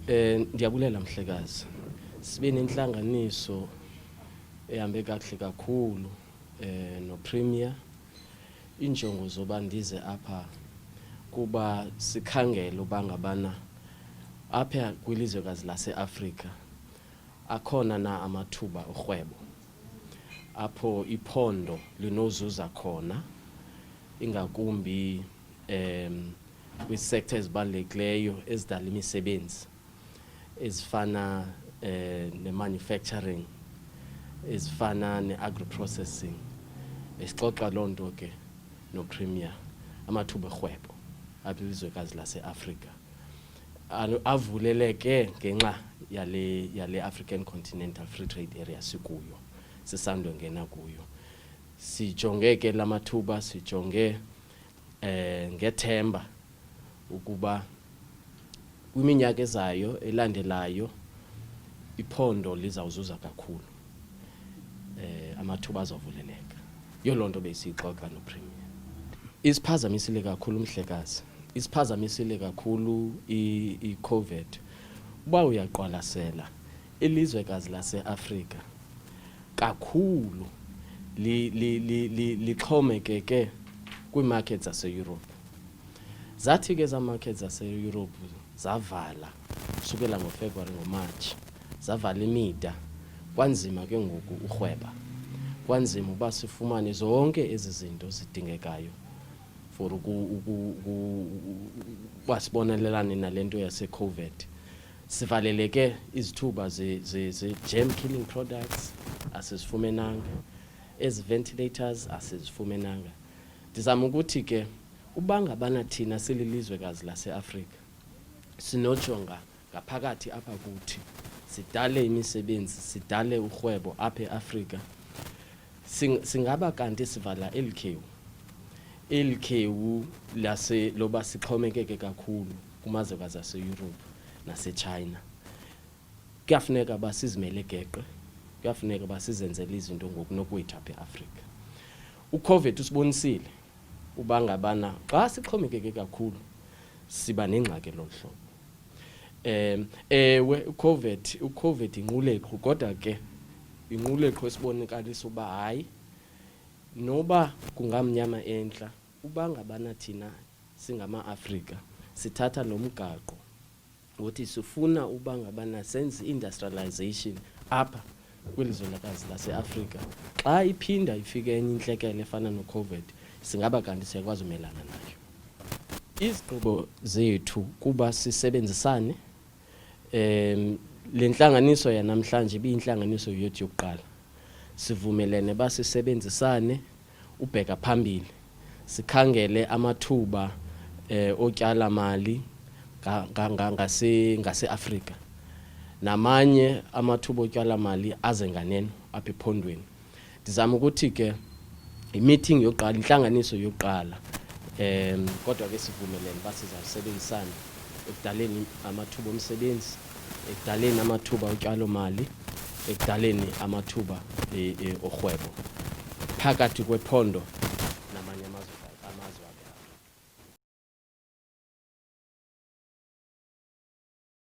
Ndiyabulela mhlekazi. Sibe nenhlanganiso ehambe kahle kakhulu no Premier. Injongo zoba ndize apha kuba sikhangele ubangabana apha kwilizwekazi laseAfrika akhona na amathuba orhwebo apho iphondo linozuza khona ingakumbi kwi-sector ezibalulekileyo ezidala imisebenzi ezifana ne-manufacturing, ezifana ne-agri-processing. Besixoxa loo nto ke no Premier amathuba orhwebo apha ilizwekazi laseAfrika avuleleke ngenxa yale African Continental Free Trade Area sikuyo, sisandongena kuyo. Sijonge ke lamathuba, sijonge ngethemba ukuba kwiminyaka ezayo elandelayo iphondo lizawuzuza kakhulu, amathuba azovuleleka. Yolonto besixoxa no Premier. Isiphazamisile kakhulu mhlekazi, isiphazamisile kakhulu i-COVID. Uba uyaqwalasela ilizwekazi laseAfrika kakhulu lixhomekeke kwiimarkets zase-Europe. Zathi ke za markets zase-Europe zavala kusukela ngoFebruary ngoMarch, zavala imida. Kwanzima ke ngoku urhweba, kwanzima uba sifumane zonke ezi zinto zidingekayo for basibonelelane nalento yase-COVID. Sivaleleke izithuba ze-germ killing products asizifumenanga, ezi-ventilators asizifumenanga. Ndizama ukuthi ke ubangabana thina sililizwekazi laseAfrika sinojonga ngaphakathi apha kuthi sidale imisebenzi, sidale urhwebo apha eAfrika, singaba kanti sivala eli khewu loba sixhomekeke kakhulu kumazwekazi ase-Europe naseChina. Kuyafuneka uba sizimele geqe, kuyafuneka uba sizenzele izinto ngokunokwethu apha eAfrika. uCOVID usibonisile ubangabana xa sixhomekeke kakhulu siba nengxaki loluhlobo. Ewe uCOVID inquleqho, kodwa ke inquleqho esibonakalisa uba hayi noba kungamnyama entla ubangabana thina singama-Afrika sithatha lo mgaqo ukuthi sifuna ubangabana senze industrialization apha kwilizwekazi laseAfrika. Xa iphinda ifike enye intlekele efana no-COVID singaba kanti siyakwazi umelana nayo. Izigqibo zethu kuba sisebenzisane, le ntlanganiso yanamhlanje ibiyintlanganiso yethu yokuqala. Sivumelene ba sisebenzisane ubheka phambili, sikhangele amathuba otyala mali ngase-Afrika namanye amathuba otyala mali aze nganeno apha ephondweni. Ndizama ukuthi ke i-meeting yokuqala, intlanganiso yokuqala, kodwa ke sivumelene ba sizawusebenzisana ekudaleni amathuba omsebenzi, ekudaleni amathuba otyalo mali, ekudaleni amathuba orhwebo phakathi kwephondo